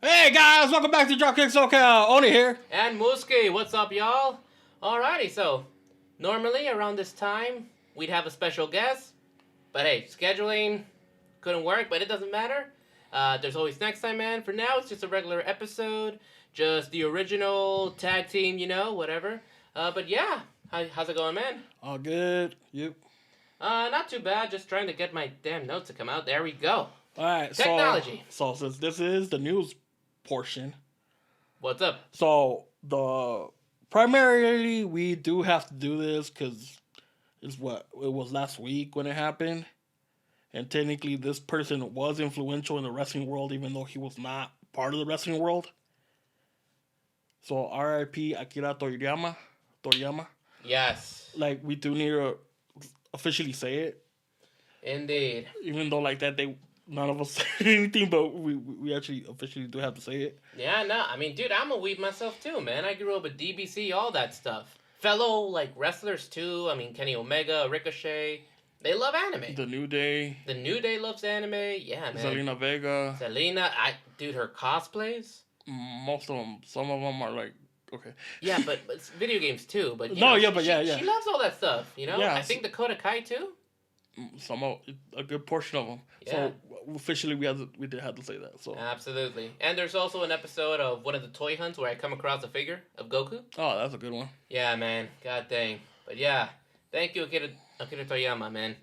Hey guys, welcome back to Dropkick SoCal. Oni here. And Mooski, what's up, y'all? Alrighty, so normally around this time we'd have a special guest, but hey, scheduling couldn't work, but it doesn't matter. There's always next time, man. For now, it's just a regular episode, just the original tag team, whatever. But yeah, how's it going, man? All good. You? Not too bad. Just trying to get my damn notes to come out. There we go. All right. Technology. So since this is the news portion, what's up? So primarily we do have to do this because it was last week when it happened, and technically this person was influential in the wrestling world, even though he was not part of the wrestling world. So R.I.P. Akira Toriyama. Yes. Like, we do need to officially say it. Indeed. Even though none of us said anything, but we actually officially do have to say it. Yeah, no, I mean, dude, I'm a weeb myself too, man. I grew up with DBC, all that stuff. Fellow, wrestlers too. I mean, Kenny Omega, Ricochet. They love anime. The New Day. The New Day loves anime. Yeah, man. Zelina Vega. Dude, her cosplays. Most of them. Some of them are okay. Yeah, but it's video games too. But She loves all that stuff. Yeah, I think Dakota Kai too. A good portion of them. Yeah. So officially, we did have to say that. So absolutely. And there's also an episode of one of the toy hunts where I come across a figure of Goku. Oh, that's a good one. Yeah, man. God dang. But yeah, thank you, Akira Toriyama, man.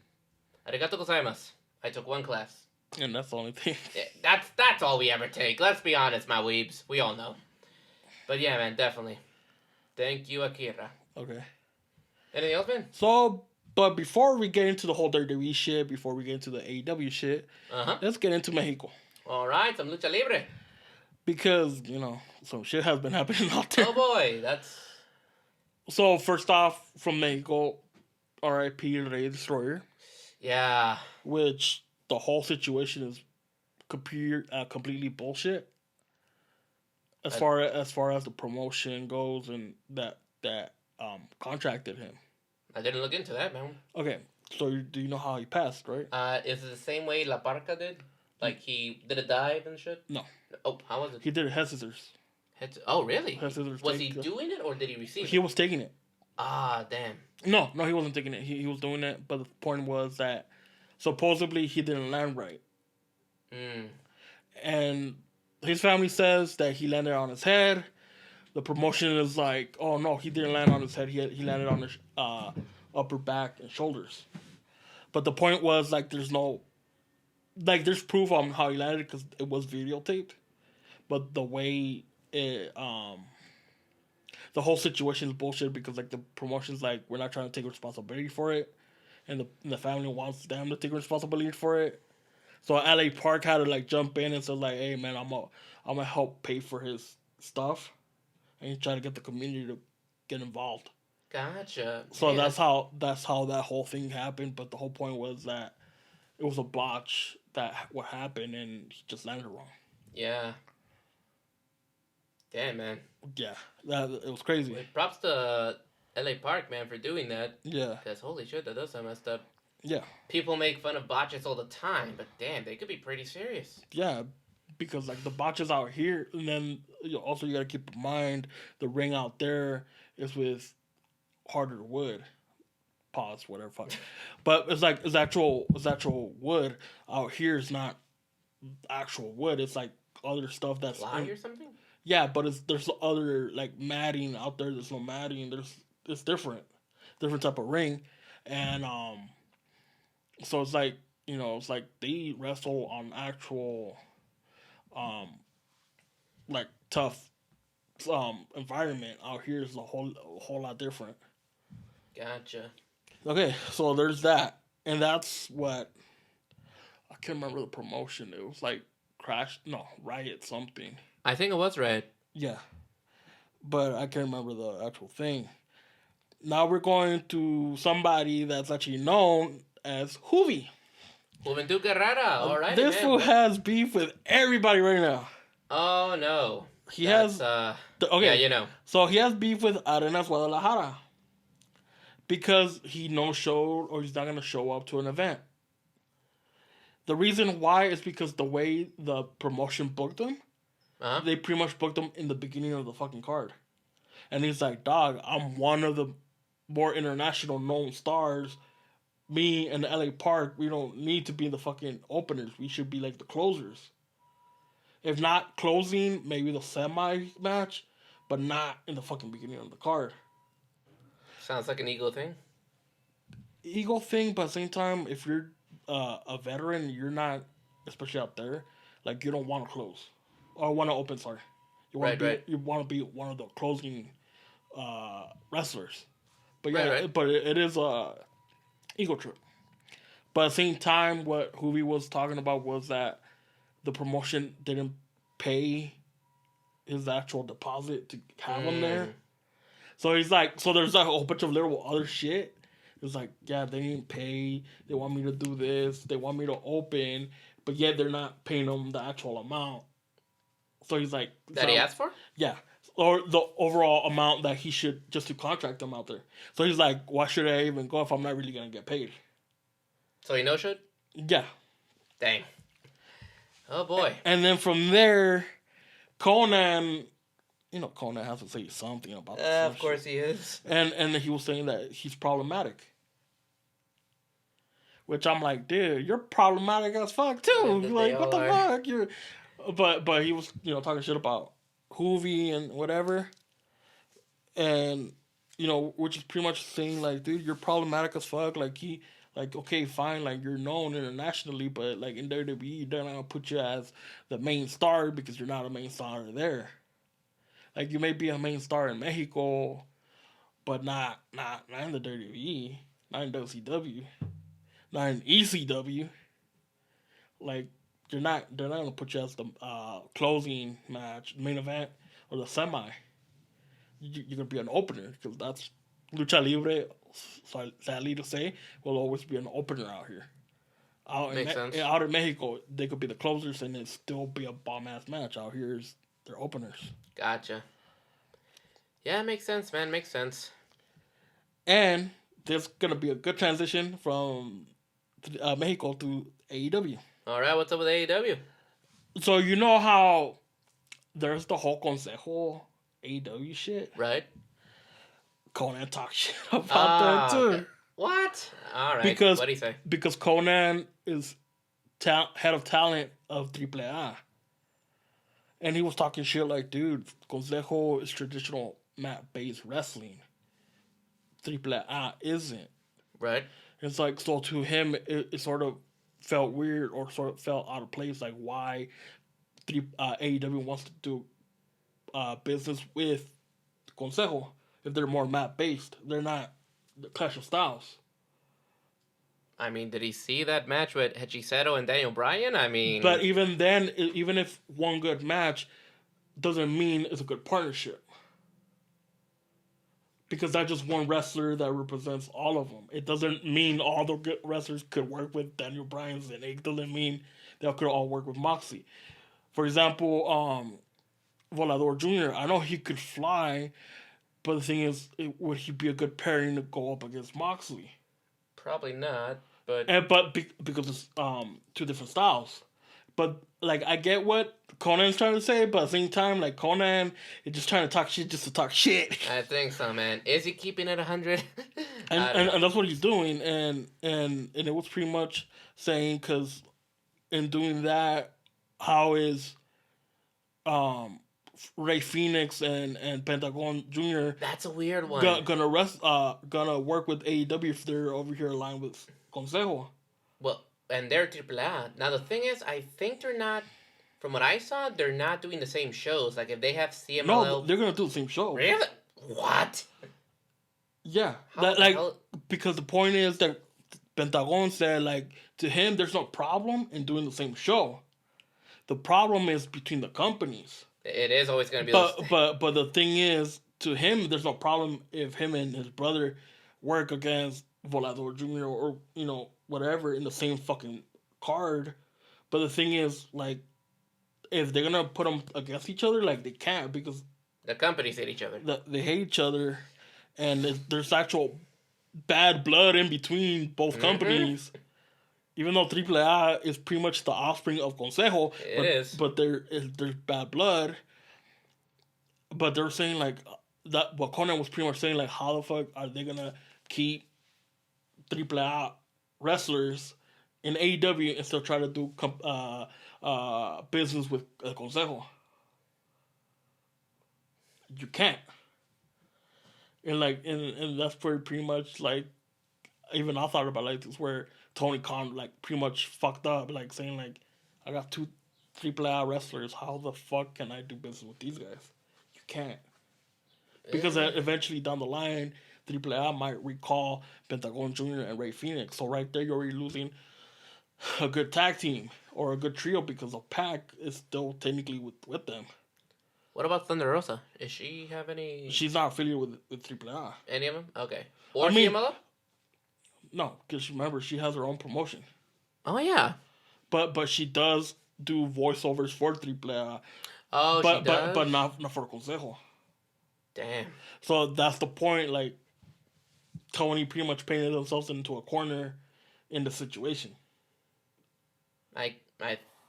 Arigato gozaimasu. I took one class. And that's the only thing. Yeah, that's all we ever take. Let's be honest, my weebs. We all know. But yeah, man, definitely. Thank you, Akira. Okay. Anything else, man? But before we get into the whole WWE shit, before we get into the AEW shit, let's get into Mexico. All right, some lucha libre. Because, some shit has been happening out there. Oh, boy, that's... So, first off, from Mexico, R.I.P. Rey Destroller. Yeah. Which, the whole situation is completely bullshit. As far as the promotion goes and that contracted him. I didn't look into that, man. Okay, so do you know how he passed, right? Is it the same way La Parca did? Like, he did a dive and shit? No. Oh, how was it? He did head scissors. Oh, really? Head scissors. Was he doing it, or did he receive it? He was taking it. Ah, damn. No, he wasn't taking it. He was doing it, but the point was that supposedly he didn't land right. And his family says that he landed on his head. The promotion is like, oh no, he didn't land on his head. He landed on his upper back and shoulders. But the point was there's no, there's proof on how he landed because it was videotaped. But the way it, the whole situation is bullshit because the promotion's we're not trying to take responsibility for it, and the family wants them to take responsibility for it. So LA Park had to jump in and say hey man, I'm gonna help pay for his stuff. And he tried to get the community to get involved. Gotcha. So yeah, that's how that whole thing happened. But the whole point was that it was a botch what happened, and he just landed wrong. Yeah. Damn, man. Yeah, it was crazy. Well, props to LA Park, man, for doing that. Yeah. Because holy shit, that does sound messed up. Yeah. People make fun of botches all the time, but damn, they could be pretty serious. Yeah. Because the botches out here, and then you gotta keep in mind the ring out there is with harder wood. Pause, whatever, fuck. But it's actual wood. Out here is not actual wood. It's other stuff that's fly or something. Yeah, but there's other matting out there. There's no matting. It's different type of ring, and so it's it's they wrestle on actual. Tough environment. Out here is a whole lot different. Gotcha. Okay, so there's that, and that's what I can't remember the promotion. It was Riot something. I think it was Riot. Yeah, but I can't remember the actual thing. Now we're going to somebody that's actually known as Juventud. Juventud Guerrera. All right. This fool has beef with everybody right now. Oh no. He has. Okay. Yeah, So he has beef with Arenas Guadalajara because he no-showed or he's not going to show up to an event. The reason why is because the way the promotion booked him, they pretty much booked him in the beginning of the fucking card. And he's like, dog, I'm one of the more international known stars. Me and LA Park, we don't need to be the fucking openers. We should be like the closers. If not closing, maybe the semi match, but not in the fucking beginning of the card. Sounds like an ego thing. Ego thing, but at the same time, if you're a veteran, you're not, especially out there, like you don't want to close or want to open. Sorry, you want to be you want to be one of the closing wrestlers. But yeah, but it is a ego trip. But at the same time, what Hoovy was talking about was that the promotion didn't pay his actual deposit to have him there. So he's like, so there's like a whole bunch of little other shit. It's like, yeah, they didn't pay. They want me to do this. They want me to open, but yet they're not paying him the actual amount. So he's like, that he asked for? Yeah. Or the overall amount that he should just to contract them out there. So he's like, why should I even go if I'm not really going to get paid? So he no-showed? Yeah. Dang. Oh, boy. And then from there, Conan, you know, Conan has to say something about this. Of course he is. And he was saying that he's problematic. Which I'm like, dude, you're problematic as fuck, too. Like, what the fuck? You're... But he was, you know, talking shit about Hoovy and whatever. And, you know, which is pretty much saying, like, dude, you're problematic as fuck. Like, okay, fine, like, you're known internationally, but, like, in WWE, they're not going to put you as the main star because you're not a main star there. Like, you may be a main star in Mexico, but not in the WWE, not in WCW, not in ECW. Like, they're not going to put you as the closing match, main event, or the semi. You're going to be an opener, because that's Lucha Libre, sadly to say, will always be an opener out here. Makes sense. Out in Mexico, they could be the closers and it still be a bomb-ass match. Out here, they're openers. Gotcha. Yeah, makes sense, man. Makes sense. And there's going to be a good transition from Mexico to AEW. All right, what's up with AEW? So you know how there's the whole Consejo AEW shit? Right. Conan talks shit about that too. Okay. What? All right. Because, what do you say? Because Conan is head of talent of AAA. And he was talking shit like, dude, Consejo is traditional mat-based wrestling. AAA isn't. Right. It's like, so to him, it sort of felt weird or sort of felt out of place, like why AEW wants to do business with Consejo if they're more mat-based. They're not the Clash of Styles. I mean, did he see that match with Hechicero and Daniel Bryan? I mean... But even then, even if one good match doesn't mean it's a good partnership. Because that's just one wrestler that represents all of them. It doesn't mean all the good wrestlers could work with Daniel Bryan, and it doesn't mean they could all work with Moxley. For example, Volador Jr., I know he could fly, but the thing is, would he be a good pairing to go up against Moxley? Probably not, but... because it's two different styles. But, like, I get what Conan's trying to say, but at the same time, like, Conan is just trying to talk shit just to talk shit. I think so, man. Is he keeping it 100? and that's what he's doing. And it was pretty much saying, because in doing that, how is Rey Fenix and Pentagon Jr. That's a weird one. Gonna work with AEW if they're over here aligned with Consejo. Well, and they're AAA. Now the thing is, I think they're not. From what I saw, they're not doing the same shows. Like if they have CMLL, no, they're gonna do the same show. Really? What? Yeah, because the point is that Pentagon said, like, to him, there's no problem in doing the same show. The problem is between the companies. It is always going to be. But the thing is, to him, there's no problem if him and his brother work against Volador Jr. or you know whatever in the same fucking card. But the thing is, like, if they're gonna put them against each other, like, they can't because the companies hate each other. They hate each other, and there's actual bad blood in between both companies. even though AAA is pretty much the offspring of Consejo, but there's bad blood. But they're saying like that. What Conan was pretty much saying like, how the fuck are they gonna keep AAA wrestlers in AEW and still try to do business with Consejo? You can't. And like, and that's pretty much like, even I thought about like this, where Tony Khan like pretty much fucked up, like saying like, I got 2 AAA wrestlers. How the fuck can I do business with these guys? You can't, because eventually down the line, AAA might recall Pentagon Jr. and Rey Fenix. So right there, you're already losing a good tag team or a good trio, because the Pac is still technically with them. What about Thunder Rosa? Does she have any? She's not affiliated with AAA. Any of them? Okay. Or CMLL? No, because remember, she has her own promotion. Oh, yeah. But she does do voiceovers for AAA. Oh, she does? But not for Consejo. Damn. So that's the point. Like, Tony pretty much painted themselves into a corner in the situation.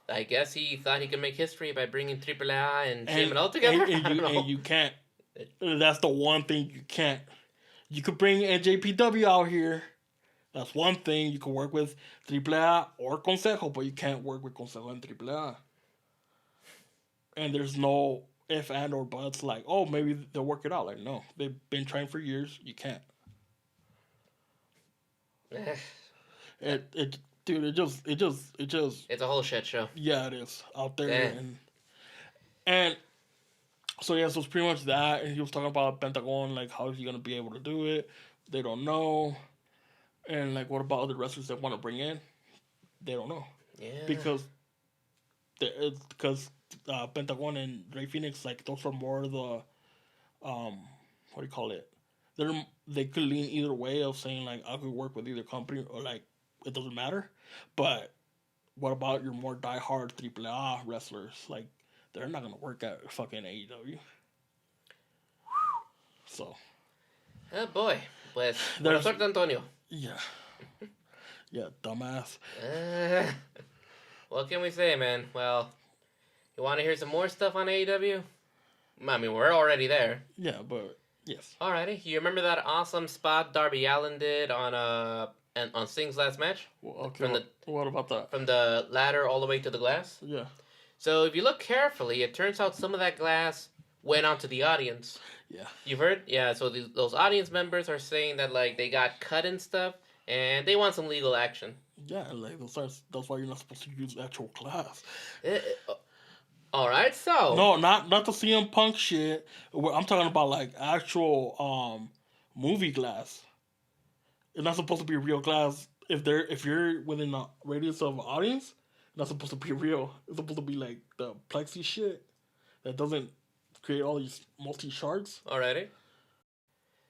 I guess he thought he could make history by bringing AAA and CMLL together. And you can't. That's the one thing you can't. You could bring NJPW out here. That's one thing. You can work with AAA or Consejo, but you can't work with Consejo and AAA. And there's no if, and, or buts like, oh, maybe they'll work it out. Like, no. They've been trying for years. You can't. Dude, it just. It's a whole shit show. Yeah, it is out there, and so yeah, so it's pretty much that. And he was talking about Pentagon, like how is he gonna be able to do it? They don't know, and like what about other wrestlers that want to bring in? They don't know. Yeah. Because Pentagon and Rey Fenix, like those are more the what do you call it? They could lean either way of saying like I could work with either company, or like it doesn't matter. But what about your more diehard AAA wrestlers? Like, they're not gonna work at fucking AEW. So. Oh boy, pues. Buena suerte, Antonio. Yeah. Yeah, dumbass. What can we say, man? Well, you want to hear some more stuff on AEW? I mean, we're already there. Yeah, but yes. Alrighty, you remember that awesome spot Darby Allin did on Sting's last match? Well, okay, what about that? From the ladder all the way to the glass? Yeah. So if you look carefully, it turns out some of that glass went onto the audience. Yeah. You've heard? Yeah, so those audience members are saying that, like, they got cut and stuff, and they want some legal action. Yeah, like, that's why you're not supposed to use actual glass. Alright, so... No, not the CM Punk shit. I'm talking about, like, actual movie glass. It's not supposed to be real glass. If you're within a radius of an audience, it's not supposed to be real. It's supposed to be like the plexi shit that doesn't create all these multi-shards. Alrighty.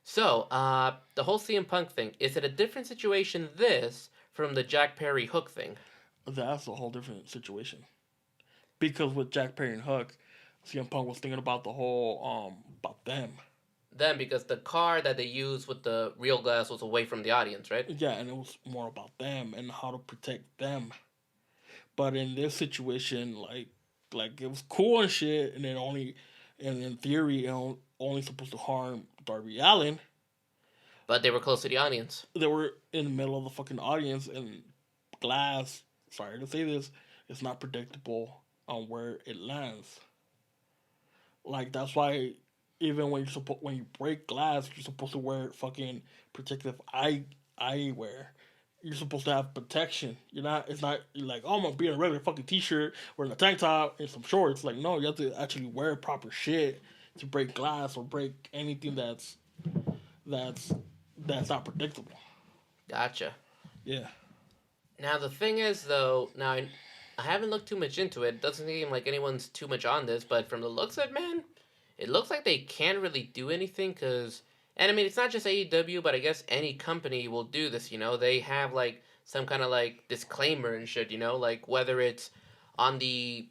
So, the whole CM Punk thing, is it a different situation from the Jack Perry Hook thing? That's a whole different situation. Because with Jack Perry and Hook, CM Punk was thinking about the whole, about them. Them, because the car that they used with the real glass was away from the audience, right? Yeah, and it was more about them and how to protect them. But in this situation, like it was cool and shit, and in theory, it only supposed to harm Darby Allin. But they were close to the audience. They were in the middle of the fucking audience, and glass, sorry to say this, is not predictable on where it lands. Like, that's why even when you break glass, you're supposed to wear fucking protective eyewear. You're supposed to have protection. It's not like, oh, I'm gonna be in a regular fucking t-shirt, wearing a tank top and some shorts. Like, no, you have to actually wear proper shit to break glass or break anything that's not predictable. Gotcha. Yeah. Now the thing is, though, I haven't looked too much into it. It doesn't seem like anyone's too much on this, but from the looks of it, man, it looks like they can't really do anything, because... And, I mean, it's not just AEW, but I guess any company will do this, you know? They have, like, some kind of, like, disclaimer and shit, you know? Like, whether it's on the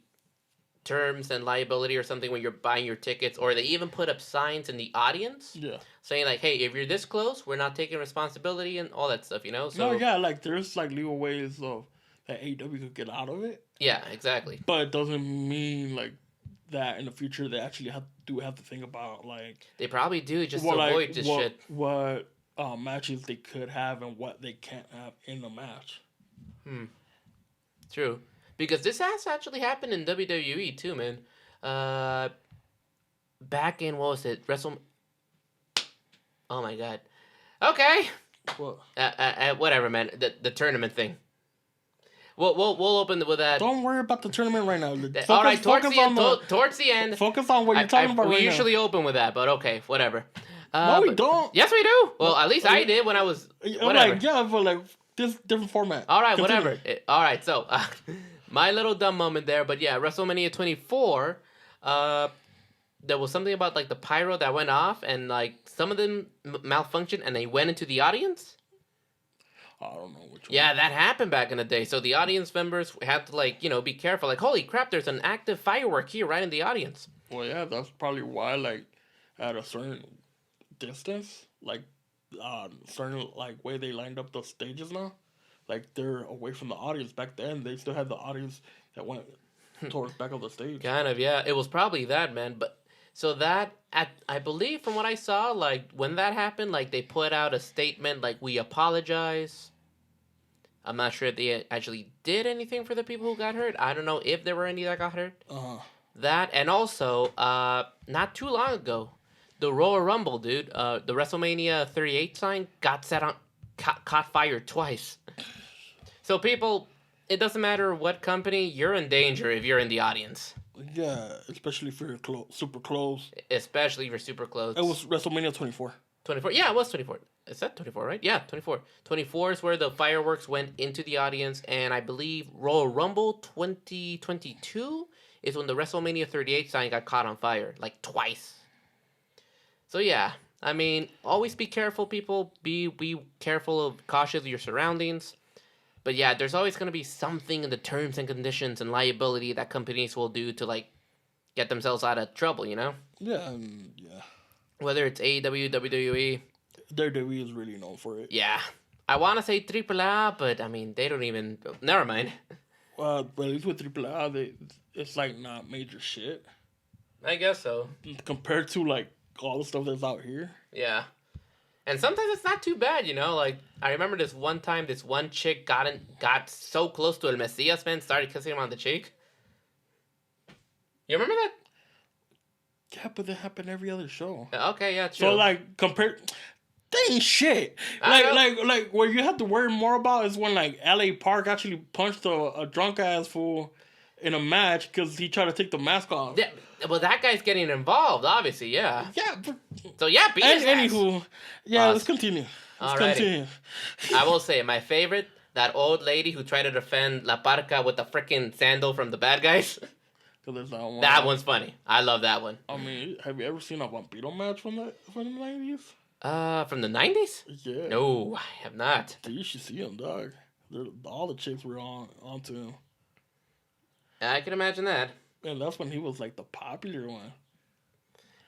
terms and liability or something when you're buying your tickets, or they even put up signs in the audience. Yeah. Saying, like, hey, if you're this close, we're not taking responsibility and all that stuff, you know? So, no, yeah, like, there's, like, legal ways of that AEW could get out of it. Yeah, exactly. But it doesn't mean like that in the future they actually have to think about like they probably do just to avoid this shit. What matches they could have and what they can't have in the match. True, because this has actually happened in WWE too, man. Back in what was it? Oh my god. Okay. What? Whatever, man. The tournament thing. We'll open with that. Don't worry about the tournament right now. All right, towards the end. Focus on what you're talking about right now. We usually open with that, but okay, whatever. No, we don't. Yes, we do. Well, at least I did when I was. Whatever. Like, yeah, but like this different format. All right, whatever. All right, so my little dumb moment there, but yeah, WrestleMania 24. There was something about like the pyro that went off, and like some of them malfunctioned, and they went into the audience. I don't know which one. Yeah, that happened back in the day. So the audience members had to like, be careful. Like, holy crap, there's an active firework here right in the audience. Well, yeah, that's probably why, like, at a certain distance, like, certain, like, way they lined up the stages now, like, they're away from the audience. Back then, they still had the audience that went towards back of the stage. Kind of, yeah. It was probably that, man. But, so that, I believe from what I saw, like, when that happened, like, they put out a statement, like, we apologize. I'm not sure if they actually did anything for the people who got hurt. I don't know if there were any that got hurt. That, and also, not too long ago, the Royal Rumble, dude, the WrestleMania 38 sign got set on, caught fire twice. So people, it doesn't matter what company, you're in danger if you're in the audience. Yeah, especially if you're super close. Especially if you're super close. It was WrestleMania 24. 24? Yeah, it was 24. Is that 24, right? Yeah, 24. 24 is where the fireworks went into the audience, and I believe Royal Rumble 2022 is when the WrestleMania 38 sign got caught on fire, like twice. So yeah, I mean, always be careful, people. Be careful cautious of your surroundings. But yeah, there's always going to be something in the terms and conditions and liability that companies will do to, like, get themselves out of trouble, you know? Yeah, yeah. Whether it's AEW, WWE. WWE is really known for it. Yeah. I want to say AAA, but, I mean, they don't even... Never mind. But at least with AAA, it's, like, not major shit. I guess so. Compared to, like, all the stuff that's out here. Yeah. And sometimes it's not too bad, you know? Like, I remember this one time, this one chick got so close to El Mesias, man, started kissing him on the cheek. You remember that? Yeah, but that happened every other show. Okay, yeah, true. So, like, compared... That ain't shit. Like, what you have to worry more about is when, like, L.A. Park actually punched a drunk-ass fool in a match because he tried to take the mask off. Yeah, well, that guy's getting involved, obviously, yeah. Yeah, but... So, yeah, beat his ass. Anywho, yeah, let's continue. Continue. I will say, my favorite, that old lady who tried to defend La Parca with the freaking sandal from the bad guys. That one's funny. I love that one. I mean, have you ever seen a Vampiro match from the 90s? From the 90s? Yeah. No, I have not. Dude, you should see him, dog. All the chicks were onto him. I can imagine that. And that's when he was, like, the popular one.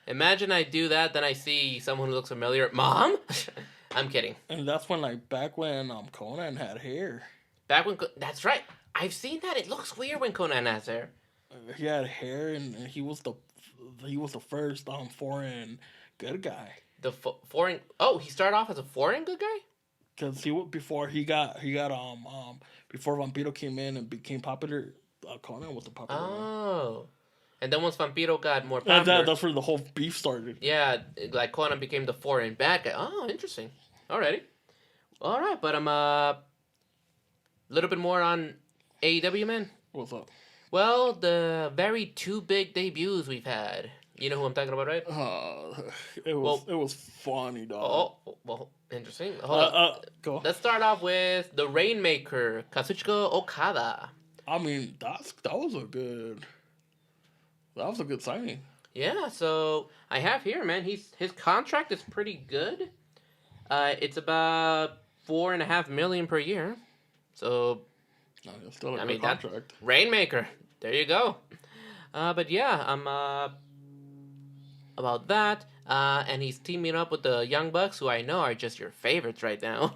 Imagine I do that, then I see someone who looks familiar. Mom? I'm kidding. And that's when, like, back when Conan had hair. That's right. I've seen that. It looks weird when Conan has hair. He had hair, and he was the first foreign good guy. The foreign. Oh, he started off as a foreign good guy. Because before Vampiro came in and became popular, Conan was the popular one. Oh, and then once Vampiro got more popular, that's where the whole beef started. Yeah, like Conan became the foreign bad guy. Oh, interesting. Alrighty, all right, but I'm a little bit more on AEW, man. What's up? Well, the very two big debuts we've had. You know who I'm talking about, right? It was funny, dog. Oh, well, interesting. Go. Let's start off with the Rainmaker, Kazuchika Okada. I mean, that was a good signing. Yeah, so I have here, man. His contract is pretty good. It's about $4.5 million per year. So, it's still a good contract. Rainmaker. There you go. But yeah, I'm about that. And he's teaming up with the Young Bucks, who I know are just your favorites right now.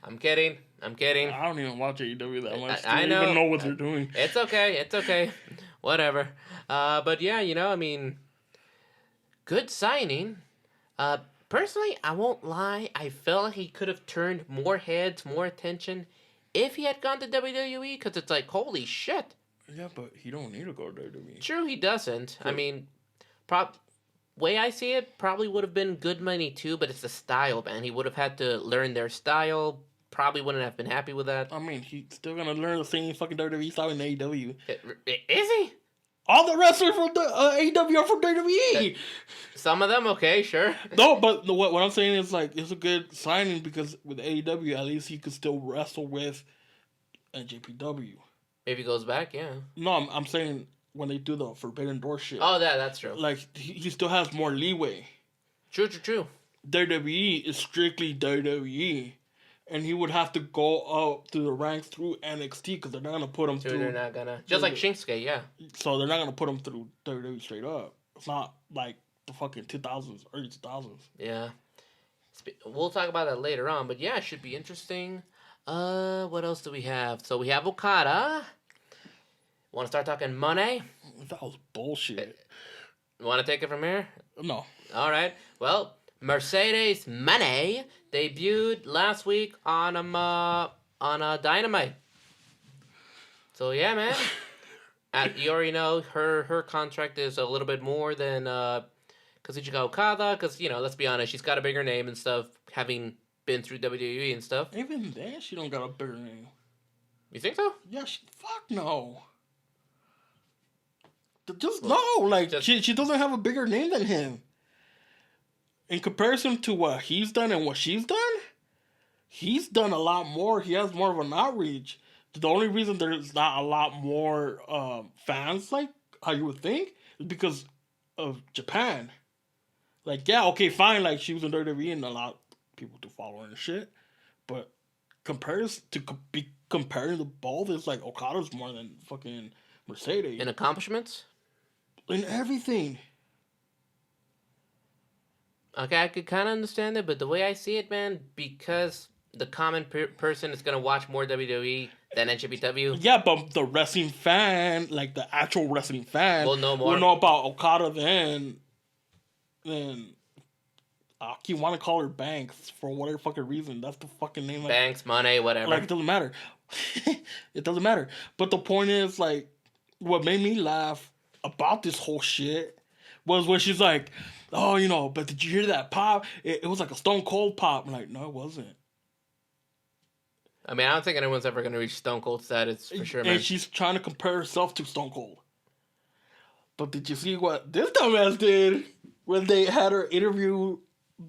I'm kidding. I don't even watch AEW that much. I don't know. even know what they're doing. It's okay. Whatever. But yeah, I mean, good signing. Personally, I won't lie. I felt like he could have turned more heads, more attention if he had gone to WWE, because it's like, holy shit. Yeah, but he don't need to go to WWE. True, he doesn't. I mean, way I see it, probably would have been good money too, but it's the style, man. He would have had to learn their style. Probably wouldn't have been happy with that. I mean, he's still gonna learn the same fucking WWE style in AEW. Is he? All the wrestlers from the AEW are from WWE. Some of them, okay, sure. No, but what I'm saying is, like, it's a good signing because with AEW, at least he could still wrestle with JPW. If he goes back, yeah. No, I'm saying when they do the Forbidden Door shit. Oh, that's true. Like, he still has more leeway. True. WWE is strictly WWE. And he would have to go up through the ranks through NXT because they're not going to put him through. They're not going to. Just like Shinsuke, yeah. So they're not going to put him through WWE straight up. It's not like the fucking 2000s, early 2000s. Yeah. We'll talk about that later on. But yeah, it should be interesting. What else do we have? So we have Okada. Want to start talking Mone? That was bullshit. Want to take it from here? No. All right. Well, Mercedes Mone debuted last week on Dynamite. So yeah, man. You already know her contract is a little bit more than Kazuchika Okada, because let's be honest, she's got a bigger name and stuff, having been through WWE and stuff. Even then, she don't got a bigger name. You think so? Yeah, fuck no. Just no, like she doesn't have a bigger name than him. In comparison to what he's done and what she's done, he's done a lot more. He has more of an outreach. The only reason there's not a lot more fans, like how you would think, is because of Japan. Like, yeah, okay, fine, like she was in WWE and a lot of people to follow her and shit. But comparing the both, it's like Okada's more than fucking Mercedes. In accomplishments? In everything. Okay, I could kind of understand it, but the way I see it, man, because the common person is going to watch more WWE than NJPW. Yeah, but the wrestling fan, like the actual wrestling fan, will know more. Will know about Okada than I keep want to call her Banks for whatever fucking reason. That's the fucking name. Banks, Mone, whatever. Like, it doesn't matter. It doesn't matter. But the point is, like, what made me laugh about this whole shit was when she's like, oh, but did you hear that pop? It was like a Stone Cold pop. I'm like, no, it wasn't. I mean, I don't think anyone's ever going to reach Stone Cold status for sure, man. And she's trying to compare herself to Stone Cold. But did you see what this dumbass did when they had her interview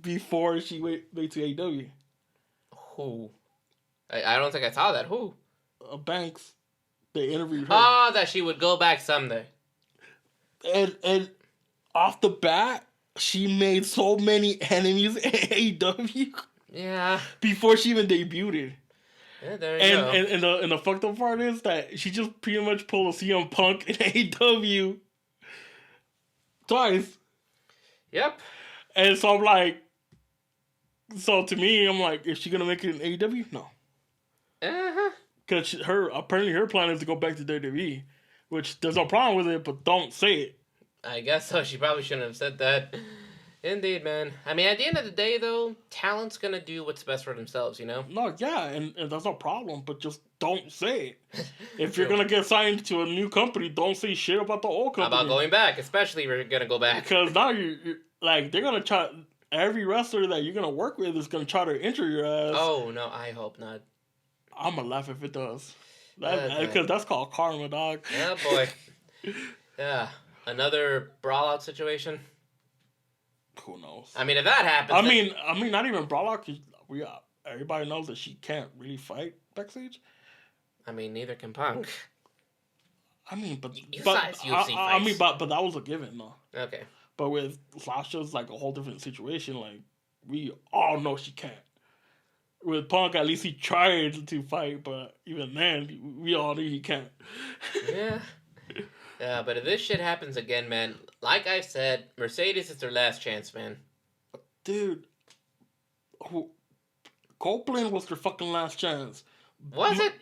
before she went to AEW? Who? I don't think I saw that. Who? Banks. They interviewed her. Oh, that she would go back someday. And off the bat, she made so many enemies in AEW. Yeah. Before she even debuted. Yeah, there you go. And the fucked up part is that she just pretty much pulled a CM Punk in AEW twice. Yep. And so I'm like, to me, I'm like, is she gonna make it in AEW? No. Uh-huh. Because apparently her plan is to go back to WWE, which there's no problem with it, but don't say it. I guess so. She probably shouldn't have said that. Indeed, man. I mean, at the end of the day, though, talent's gonna do what's best for themselves, No, yeah, and that's no problem, but just don't say it. If you're gonna get signed to a new company, don't say shit about the old company. How about going back, especially if you're gonna go back. Because now you're like, they're gonna try, every wrestler that you're gonna work with is gonna try to injure your ass. Oh, no, I hope not. I'm gonna laugh if it does. Because that's called karma, dog. Yeah, boy. Yeah. Another brawl out situation. Who knows? I mean, if that happens... I mean, not even brawl out, because everybody knows that she can't really fight backstage. I mean, neither can Punk. I mean, but that was a given, though. Okay. But with Sasha's like a whole different situation. Like, we all know she can't. With Punk, at least he tried to fight, but even then, we all knew he can't. Yeah. Yeah, but if this shit happens again, man, like I said, Mercedes is their last chance, man. Dude, Copeland was their fucking last chance. Was it?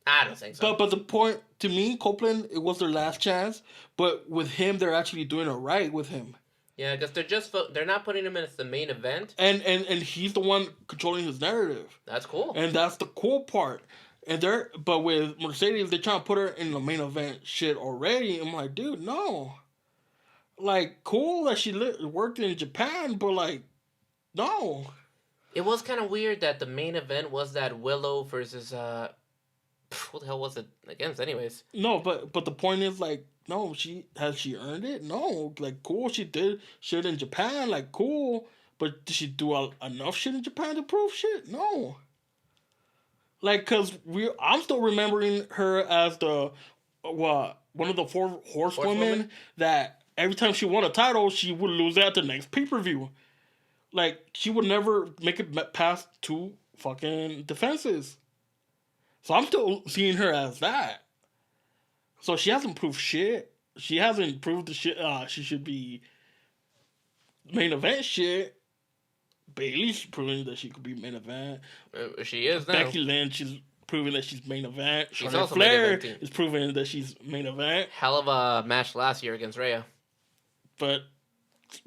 I don't think so. But the point, to me, Copeland, it was their last chance. But with him, they're actually doing it right with him. Yeah, because they're not putting him as the main event. And he's the one controlling his narrative. That's cool. And that's the cool part. But with Mercedes, they're trying to put her in the main event shit already. I'm like, dude, no. Like, cool that she worked in Japan, but like, no. It was kind of weird that the main event was that Willow versus what the hell was it against, anyways? No, but the point is, like, no, has she earned it? No, like, cool, she did shit in Japan, like, cool, but did she do enough shit in Japan to prove shit? No. Like, cause I'm still remembering her as one of the 4 horsewomen that every time she won a title, she would lose at the next pay-per-view. Like, she would never make it past 2 fucking defenses. So I'm still seeing her as that. So she hasn't proved shit. She hasn't proved the shit she should be main event shit. Bayley's proving that she could be main event. She is now. Becky Lynch is proving that she's main event. She's Charlotte also Flair main is proving that she's main event. Hell of a match last year against Rhea. But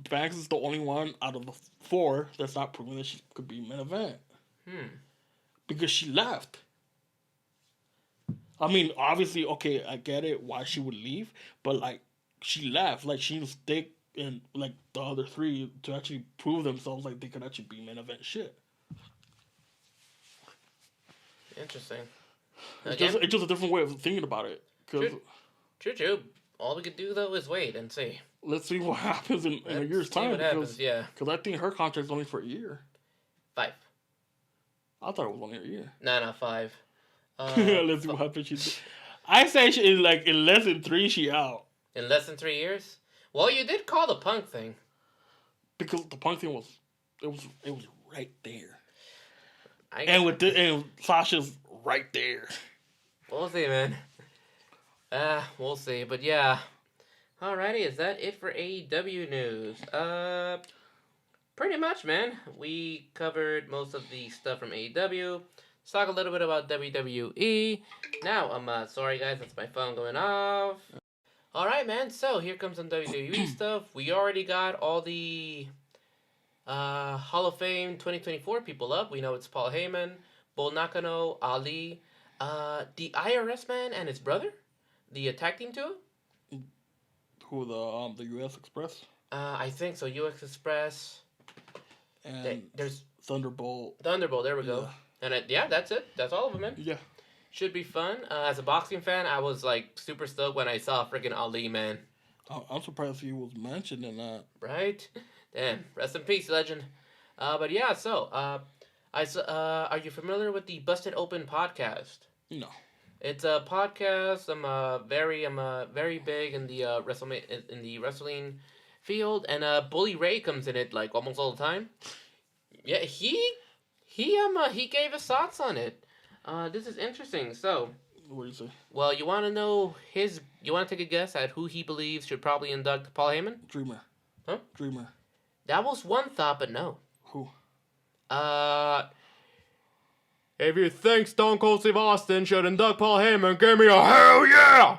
Banks is the only one out of the 4 that's not proving that she could be main event. Because she left. I mean, obviously, okay, I get it why she would leave, but like, she left. Like, she didn't stick in like the other 3 to actually prove themselves like they could actually be main event shit. Interesting. It's just a different way of thinking about it. True. All we could do though is wait and see. Let's see what happens in a year's time. Because I think her contract's only for a year. 5. I thought it was only a year. No, 5. Let's see what happens. I say she is like in less than 3, she out. In less than 3 years? Well, you did call the Punk thing. Because the Punk thing was right there. And Sasha's right there. We'll see, man. We'll see. But yeah. Alrighty, is that it for AEW news? Pretty much, man. We covered most of the stuff from AEW. Let's talk a little bit about WWE. Now, I'm sorry guys, that's my phone going off. Alright, man, so here comes some WWE stuff. We already got all the Hall of Fame 2024 people up. We know it's Paul Heyman, Bull Nakano, Ali, the IRS man and his brother, the tag team to it. Who, the US Express? I think so, US Express. And there's Thunderbolt. There we go. And that's it. That's all of them, man. Yeah. Should be fun. As a boxing fan, I was like super stoked when I saw freaking Ali, man. I'm surprised he was mentioned in that. Right? Damn. Rest in peace, legend. But yeah, so are you familiar with the Busted Open podcast? No. It's a podcast. I'm very big in the wrestling field, and Bully Ray comes in it like almost all the time. Yeah, he gave his thoughts on it. This is interesting. So, what do you say? Well, you want to take a guess at who he believes should probably induct Paul Heyman? Dreamer. Huh? Dreamer. That was one thought, but no. Who? If you think Stone Cold Steve Austin should induct Paul Heyman, give me a hell yeah!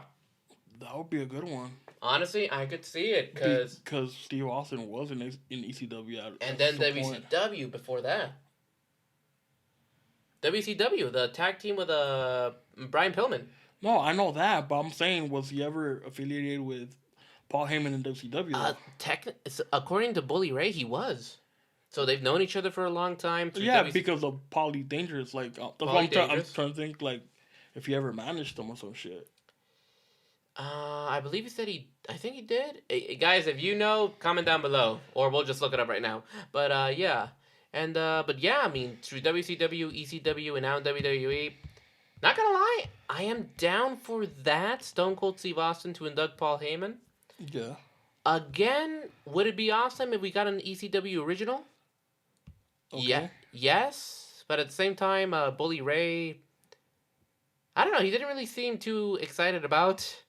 That would be a good one. Honestly, I could see it, because Steve Austin was in ECW. And then WCW before that. WCW, the tag team with Brian Pillman. No, I know that, but I'm saying, was he ever affiliated with Paul Heyman in WCW? According to Bully Ray, he was. So they've known each other for a long time. Yeah, because of Paulie Dangerous. Like, I'm trying to think, like, if he ever managed them or some shit. I believe he said I think he did. Hey, guys, if you know, comment down below, or we'll just look it up right now. But yeah, and but yeah, I mean, through WCW, ECW, and now WWE. Not gonna lie, I am down for that. Stone Cold Steve Austin to induct Paul Heyman. Yeah. Again, would it be awesome if we got an ECW original? Okay. Yeah. Yes, but at the same time, Bully Ray. I don't know. He didn't really seem too excited about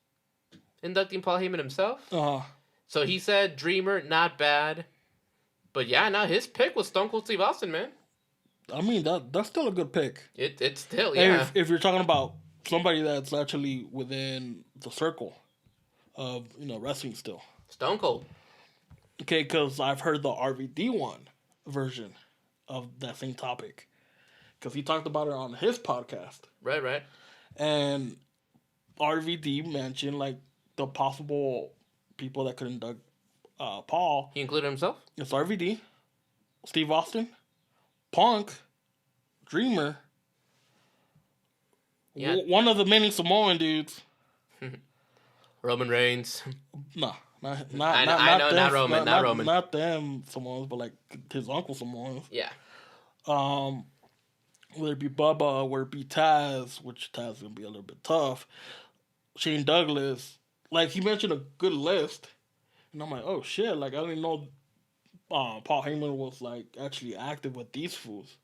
inducting Paul Heyman himself. Uh-huh. So he said Dreamer, not bad. But yeah, now his pick was Stone Cold Steve Austin, man. I mean, that's still a good pick. It's still, yeah. If you're talking about somebody that's actually within the circle of, wrestling still. Stone Cold. Okay, because I've heard the RVD1 version of that same topic. Because he talked about it on his podcast. Right. And RVD mentioned, like, the possible people that could induct Paul. He included himself? It's RVD, Steve Austin, Punk, Dreamer, one of the many Samoan dudes. Roman Reigns. No, not Roman. Not them Samoans, but like his uncle Samoans. Yeah. Whether it be Bubba, whether it be Taz, which Taz is gonna be a little bit tough. Shane Douglas, like he mentioned a good list, and I'm like, oh shit, like I didn't know Paul Heyman was like actually active with these fools.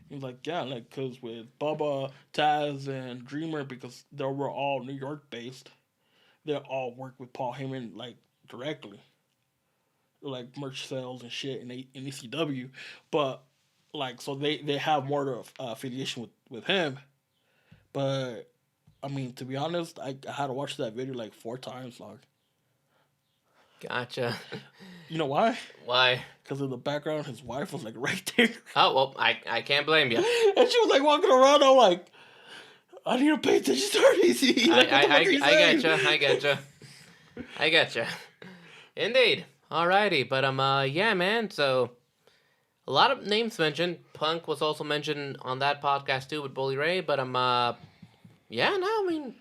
He was like, yeah, like because with Bubba, Taz, and Dreamer, because they were all New York based, they all work with Paul Heyman like directly, like merch sales and shit in ECW, but like so they have more of affiliation with him. But I mean, to be honest, I had to watch that video like 4 times, like. Gotcha. You know why? Why? Because in the background, his wife was like right there. Oh, well, I can't blame you. And she was like walking around. I'm like, I need to pay attention to RBC. Like, I gotcha. Indeed. Alrighty. But, yeah, man. So, a lot of names mentioned. Punk was also mentioned on that podcast, too, with Bully Ray. But, yeah, no, I mean,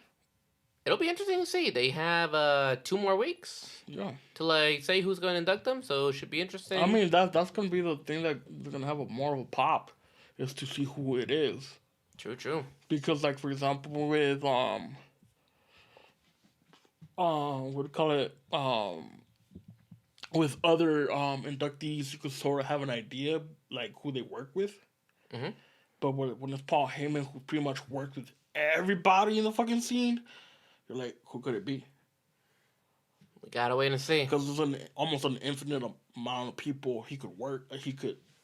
it'll be interesting to see. They have 2 more weeks. Yeah. To like say who's going to induct them, so it should be interesting. I mean that's gonna be the thing that they're gonna have more of a pop, is to see who it is. True. Because like for example with what do you call it, with other inductees you could sort of have an idea like who they work with. Mm-hmm. But when it's Paul Heyman who pretty much worked with everybody in the fucking scene, you're like, who could it be? We gotta wait and see. Because there's almost an infinite amount of people he could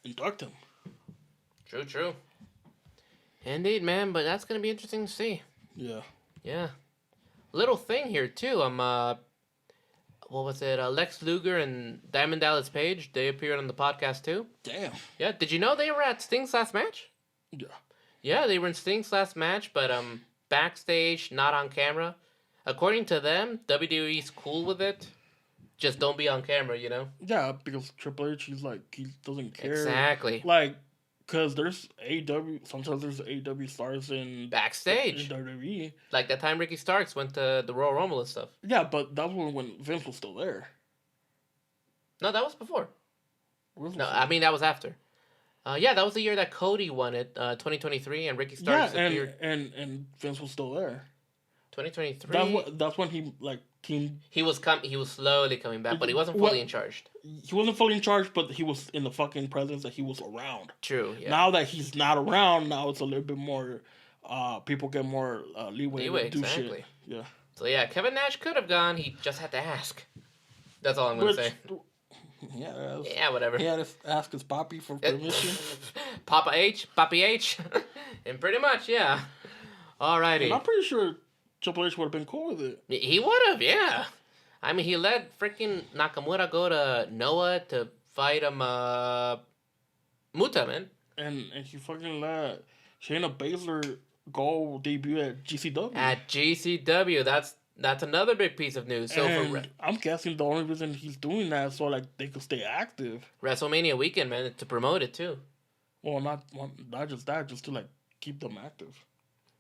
induct him. True. Indeed, man. But that's gonna be interesting to see. Yeah. Little thing here too. What was it? Lex Luger and Diamond Dallas Page. They appeared on the podcast too. Damn. Yeah. Did you know they were at Sting's last match? Yeah. Yeah, they were in Sting's last match, but backstage, not on camera. According to them, WWE's cool with it. Just don't be on camera, you know? Yeah, because Triple H, he doesn't care. Exactly. Like, because there's sometimes there's AEW stars in backstage. In WWE. Like that time Ricky Starks went to the Royal Rumble and stuff. Yeah, but that was when Vince was still there. No, that was before. I mean, that was after. Yeah, that was the year that Cody won it, 2023, and Ricky Starks appeared. and Vince was still there. 2023. That's when he like team. He was slowly coming back, but he wasn't fully in charge. He wasn't fully in charge, but he was in the fucking presence that he was around. True. Yeah. Now that he's not around, now it's a little bit more. People get more leeway to do shit. Yeah. So yeah, Kevin Nash could have gone. He just had to ask. That's all I'm gonna say. Yeah, whatever. He had to ask his papi for permission. Papi H, and pretty much, yeah. Alrighty. And I'm pretty sure Triple H would have been cool with it. He would have, yeah. I mean, he let freaking Nakamura go to Noah to fight him, Muta, man. And he fucking let Shayna Baszler go debut at GCW. At GCW, that's another big pice of news. So I'm guessing the only reason he's doing that is so like they could stay active. WrestleMania weekend, man, to promote it too. Well, not just that, just to like keep them active.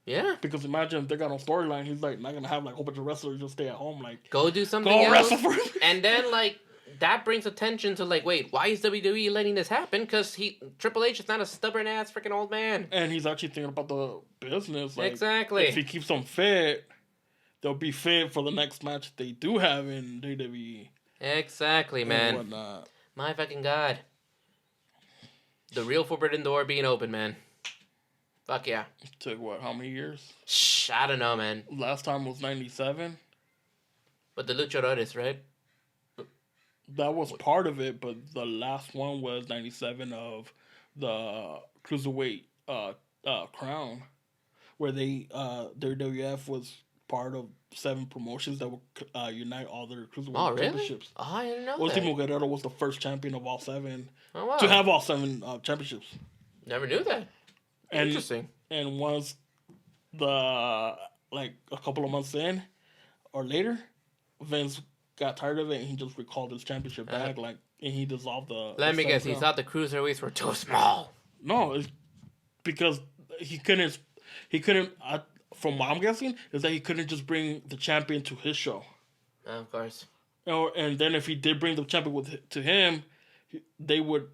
Yeah. Because imagine if they got no storyline, he's like not gonna have like a whole bunch of wrestlers just stay at home, like go do something else. Wrestle for him. And then like that brings attention to like, wait, why is WWE letting this happen? Because Triple H is not a stubborn ass freaking old man. And he's actually thinking about the business. Like, exactly. If he keeps them fit, they'll be fit for the next match they do have in WWE. Exactly, man. And whatnot. My fucking God. The real forbidden door being open, man. Fuck yeah. It took what, how many years? I don't know, man. Last time was 97. But the Luchadores, right? That was part of it, but the last one was 97 of the Cruiserweight crown, where their WF was part of 7 promotions that would unite all their Cruiserweight championships. Oh, I didn't know Ultimo that. Guerrero was the first champion of all 7 wow. to have all 7 championships. Never knew that. Interesting. And once a couple of months in or later, Vince got tired of it and he just recalled his championship back, and he dissolved the. Let me guess, he thought the cruiserweights were too small. No, it's because he couldn't. From what I'm guessing, is that he couldn't just bring the champion to his show. Of course. And then if he did bring the champion to him, they would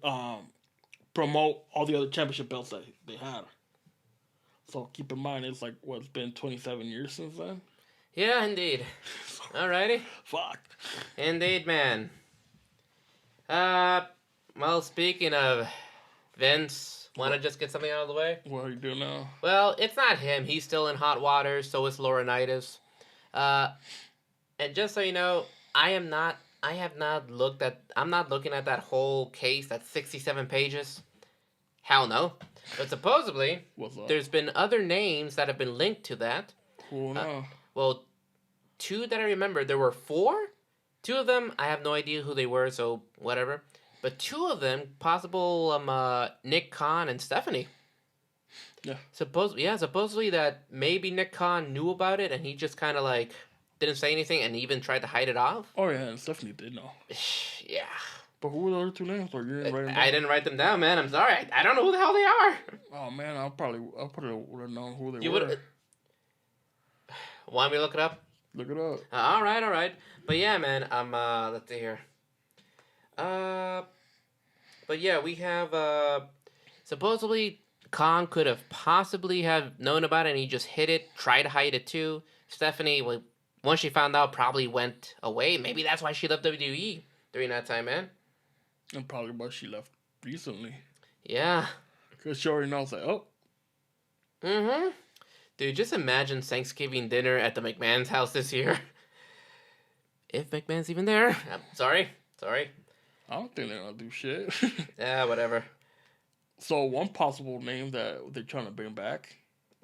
promote all the other championship belts that they had. So keep in mind, it's it's been 27 years since then. Yeah, indeed. Alrighty. Fuck. Indeed, man. Well, speaking of Vince, want to just get something out of the way? What are you doing now? Well, it's not him. He's still in hot water. So is Laurinaitus. And just so you know, I'm not looking at that whole case. That's 67 pages. Hell no. But supposedly, there's been other names that have been linked to that. Cool, no. Well, 2 that I remember. There were 4. 2 of them, I have no idea who they were, so whatever. But 2 of them, possible Nick Khan and Stephanie. Yeah. Supposedly that maybe Nick Khan knew about it and he just kind of didn't say anything and even tried to hide it off. Oh yeah, and Stephanie did know. Yeah. But who were the other 2 names? Or you didn't write them down? I didn't write them down, man. I'm sorry. I don't know who the hell they are. Oh man, I probably would have known who they were. Want me to look it up? Look it up. All right. But yeah, man. Let's see here. But yeah, we have supposedly Khan could have possibly have known about it and he just hid it, tried to hide it too. Stephanie, once she found out, probably went away. Maybe that's why she left WWE during that time, man. And probably why she left recently. Yeah. Because she already knows Mm-hmm. Dude, just imagine Thanksgiving dinner at the McMahon's house this year. If McMahon's even there. I'm sorry. I don't think they're going to do shit. Yeah, whatever. So one possible name that they're trying to bring back.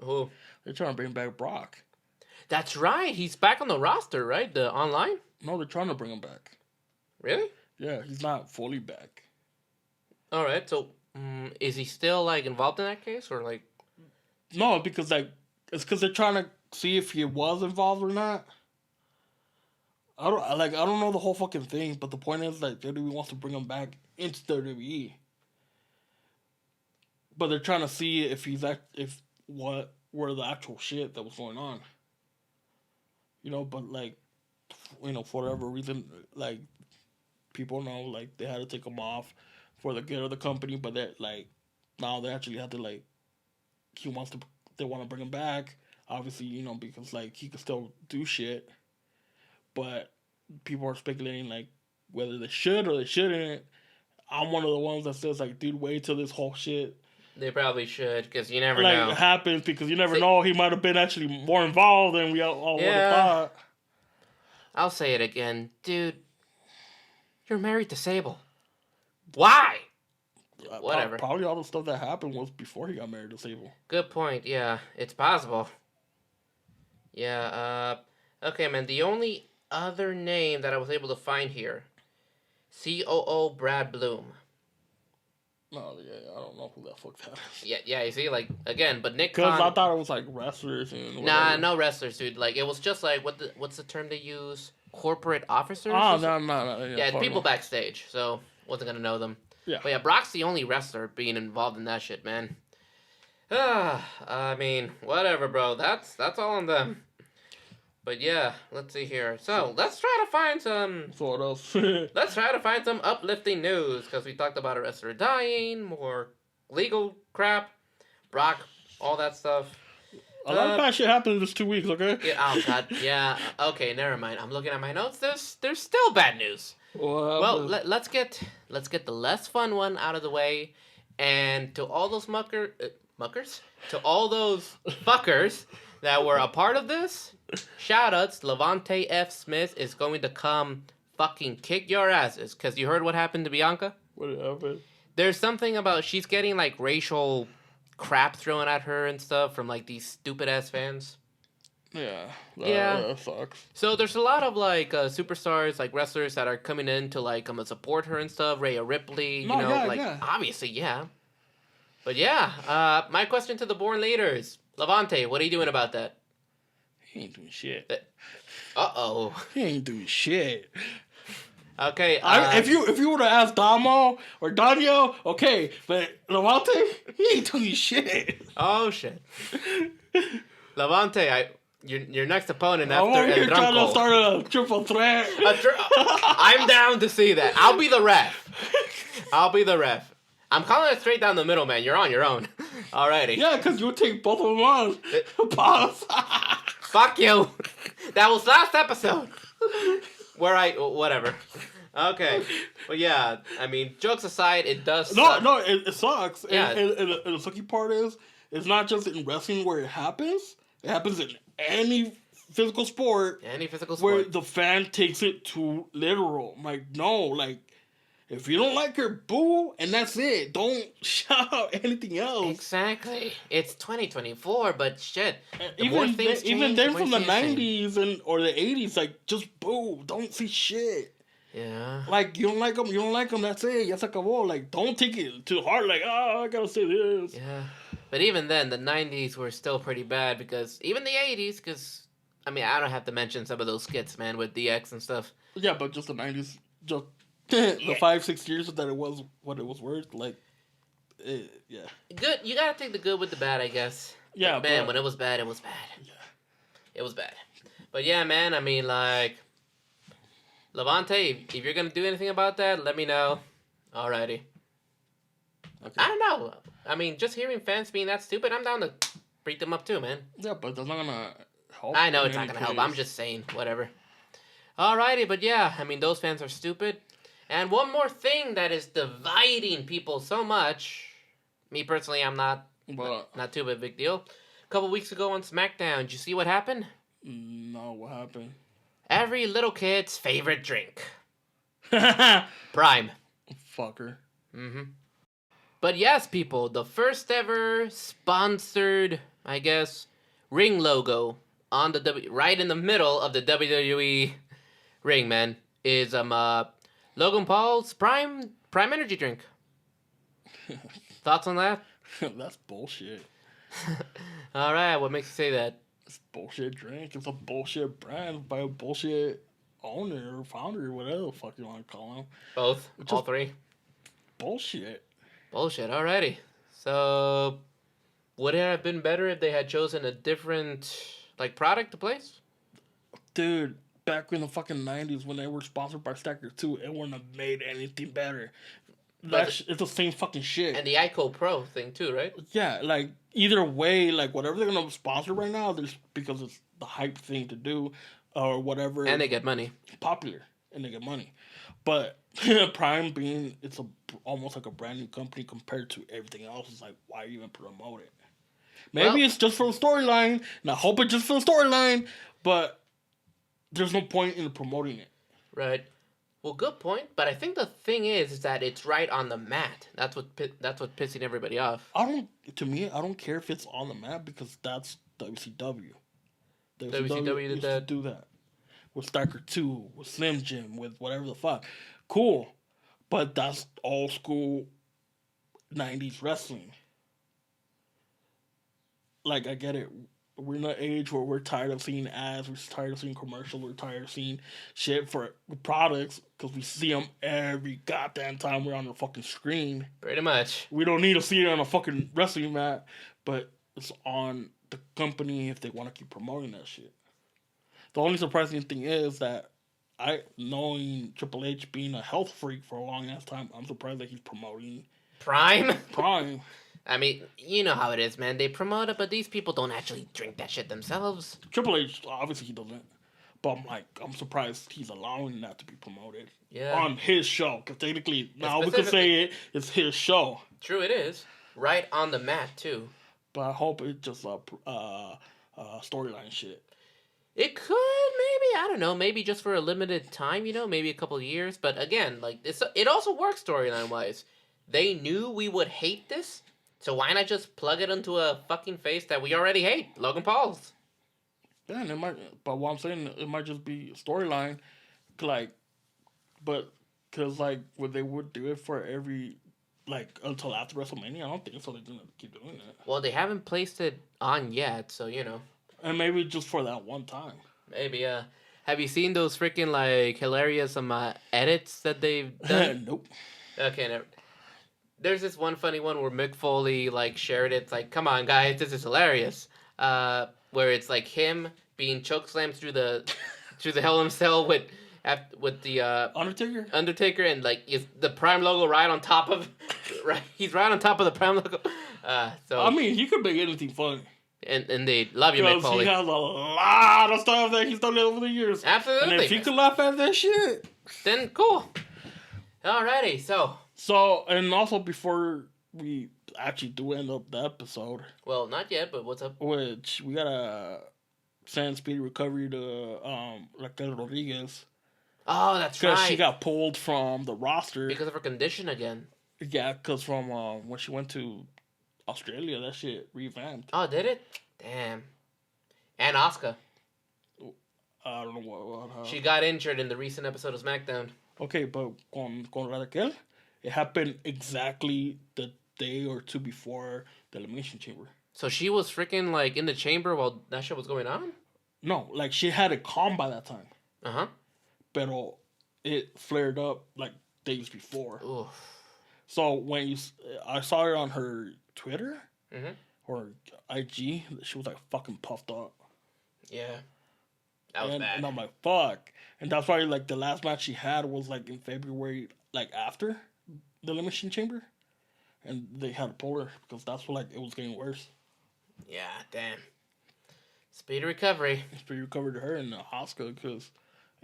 Who? They're trying to bring back Brock. That's right. He's back on the roster, right? The online? No, they're trying to bring him back. Really? Yeah, he's not fully back. All right. So, is he still involved in that case, or No, because it's because they're trying to see if he was involved or not. I don't know the whole fucking thing, but the point is WWE wants to bring him back into WWE. But they're trying to see if what were the actual shit that was going on. But for whatever reason, people know they had to take him off for the good of the company, but they're now they actually have to they want to bring him back, obviously, because he could still do shit. But people are speculating whether they should or they shouldn't. I'm one of the ones that says dude, wait till this whole shit. They probably should, because you never know. It happens, because you never know. He might have been actually more involved than we all would have thought. I'll say it again. Dude, you're married to Sable. Why? Whatever. Probably all the stuff that happened was before he got married to Sable. Good point. Yeah, it's possible. Yeah, okay, man. The only other name that I was able to find here, COO Brad Bloom. No, yeah, I don't know who the fuck that is. Yeah, you see, again, but Nick Khan... Because I thought it was, wrestlers wrestlers and whatever. Nah, no wrestlers, dude. It was just, what's the term they use? Corporate officers? Oh, no. Yeah, people backstage, so wasn't gonna know them. Yeah. But yeah, Brock's the only wrestler being involved in that shit, man. I mean, whatever, bro. That's all on them. But yeah, let's see here. So let's try to find some. So what else? Let's try to find some uplifting news, because we talked about a wrestler dying, more legal crap, Brock, all that stuff. A lot of bad shit happened in this 2 weeks. Okay. Yeah. Oh God. Yeah. Okay. Never mind. I'm looking at my notes. There's still bad news. Well, let's get the less fun one out of the way, and to all those muckers, to all those fuckers that were a part of this, shoutouts, Levante F. Smith is going to come fucking kick your asses. Because you heard what happened to Bianca? What happened? There's something about she's getting, like, racial crap thrown at her and stuff from, like, these stupid-ass fans. Yeah. That sucks. So there's a lot of, like, superstars, like, wrestlers that are coming in to, like, support her and stuff. Rhea Ripley, obviously, yeah. But, yeah, my question to the Born Leaders. Levante, what are you doing about that? He ain't doing shit. Uh-oh. He ain't doing shit. Okay. If you would have asked Damo or Daniel, okay, but Levante, he ain't doing shit. Oh, shit. Levante, your next opponent after I'm over here El trying to Drunko. start a triple threat. I'm down to see that. I'll be the ref. I'm calling it straight down the middle, man. You're on your own. Alrighty. Yeah, because you take both of them on. Pause. Fuck you. That was last episode. Whatever. Okay. But yeah, I mean, jokes aside, it does suck. No, it sucks. Yeah. And the sucky part is, it's not just in wrestling where it happens. It happens in any physical sport. Where the fan takes it too literal. I'm like, no, like, if you don't like her, boo, and that's it. Don't shout out anything else. Exactly. It's 2024, but shit. Even then from the 90s or the 80s, like, just boo. Don't see shit. Yeah. Like, you don't like them, that's it. Ya se acabó. Like, don't take it too hard. Like, I gotta say this. Yeah. But even then, the 90s were still pretty bad because even the 80s, because, I mean, I don't have to mention some of those skits, man, with DX and stuff. Yeah, but just the 90s, just the 5-6 years that it was what it was worth, like, yeah. Good. You gotta take the good with the bad, I guess. Yeah, but, man, when it was bad, it was bad. Yeah. It was bad. But yeah, man, I mean, like, Levante, if you're gonna do anything about that, let me know. Alrighty. Okay. I don't know. I mean, just hearing fans being that stupid, I'm down to beat them up too, man. Yeah, but that's not gonna help. I know it's not gonna help. I'm just saying, whatever. Alrighty, but yeah, I mean, those fans are stupid. And one more thing that is dividing people so much, me personally, I'm not too big deal. A couple weeks ago on SmackDown, did you see what happened? No, what happened? Every little kid's favorite drink. Prime. Fucker. Mm-hmm. But yes, people, the first ever sponsored, I guess, ring logo on the right in the middle of the WWE ring, man, is Logan Paul's Prime energy drink. Thoughts on that? That's bullshit. All right, what makes you say that? It's a bullshit drink. It's a bullshit brand by a bullshit owner or founder or whatever the fuck you want to call him. Both? All three? Bullshit. Bullshit, alrighty. So, would it have been better if they had chosen a different, like, product to place? Dude, back in the fucking 90s when they were sponsored by Stacker 2, it wouldn't have made anything better. It's the same fucking shit. And the ICO Pro thing too, right? Yeah, like, either way, like, whatever they're going to sponsor right now, because it's the hype thing to do, or whatever. And they get money. Popular, and they get money. But Prime being, it's almost like a brand new company compared to everything else. It's like, why even promote it? Maybe it's just for the storyline, and I hope it's just for the storyline, but there's no point in promoting it. Right. Well, good point. But I think the thing is that it's right on the mat. That's what's pissing everybody off. I don't care if it's on the mat because that's WCW. WCW did that. Do that. With Stacker 2, with Slim Jim, with whatever the fuck. Cool. But that's old school 90s wrestling. Like, I get it. We're in an age where we're tired of seeing ads, we're tired of seeing commercials, we're tired of seeing shit for products because we see them every goddamn time we're on the fucking screen. Pretty much. We don't need to see it on a fucking wrestling mat, but it's on the company if they want to keep promoting that shit. The only surprising thing is that knowing Triple H being a health freak for a long ass time, I'm surprised that he's promoting Prime. I mean, you know how it is, man. They promote it, but these people don't actually drink that shit themselves. Triple H, obviously he doesn't. But I'm surprised he's allowing that to be promoted. Yeah. On his show. Because technically, now we could say it's his show. True, it is. Right on the mat, too. But I hope it's just storyline shit. It could, maybe, I don't know, maybe just for a limited time, maybe a couple of years. But again, like, it also works storyline-wise. They knew we would hate this, so why not just plug it into a fucking face that we already hate, Logan Paul's? Yeah, and it might, but what I'm saying, it might just be storyline, like, but, because, like, would they would do it for every, like, until after WrestleMania? I don't think so. They're going to keep doing it. Well, they haven't placed it on yet, so, And maybe just for that one time. Maybe, have you seen those freaking, like, hilarious edits that they've done? Nope. Okay, never. There's this one funny one where Mick Foley, like, shared it. It's like, come on, guys, this is hilarious. Where it's, like, him being chokeslammed through the Hell in a Cell with the Undertaker, and, like, is the Prime logo right on top of... right, he's right on top of the Prime logo. So, I mean, he could make anything funny. And they love you, Mick Foley. He has a lot of stuff that he's done over the years. Absolutely. And if he could laugh at that shit, then cool. Alrighty, so, and also before we actually do end up the episode. Well, not yet, but what's up? Which we gotta send speedy recovery to Raquel Rodriguez. Oh, that's right. Because she got pulled from the roster because of her condition again. Yeah, because from when she went to Australia, that shit revamped. Oh, did it? Damn. And Asuka. I don't know what she got injured in the recent episode of SmackDown. Okay, but con Raquel, it happened exactly the day or two before the Elimination Chamber. So she was freaking, like, in the chamber while that shit was going on? No, like, she had it calm by that time. Uh-huh. But it flared up, like, days before. Oof. So when I saw her on her Twitter or IG, she was like fucking puffed up. Yeah, that was bad. And I'm like, fuck. And that's why like the last match she had was like in February, like after the Elimination Chamber, and they had to pull her because that's what, like, it was getting worse. Yeah, damn. Speedy recovery. Speedy recovery to her and Asuka because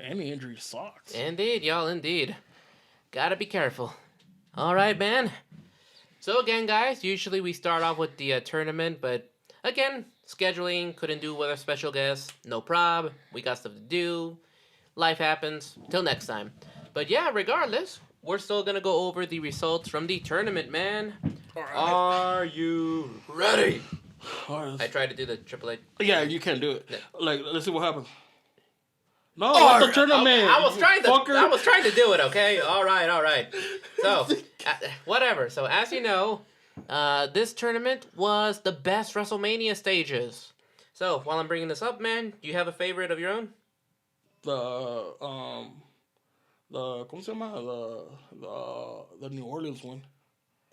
any injury sucks. Indeed, y'all, indeed. Gotta be careful. All right, man. So again, guys, usually we start off with the tournament, but again, scheduling, couldn't do with our special guest, no prob, we got stuff to do, life happens, till next time. But yeah, regardless, we're still gonna go over the results from the tournament, man. All right. Are you ready? All right, I tried to do the Triple H. Yeah, you can't do it. Yeah. Like, let's see what happens. No, it's the tournament. Okay, I was trying to do it, okay? All right. So, whatever. So, as you know, this tournament was the best WrestleMania stages. So, while I'm bringing this up, man, do you have a favorite of your own? ¿Cómo se llama? The New Orleans one.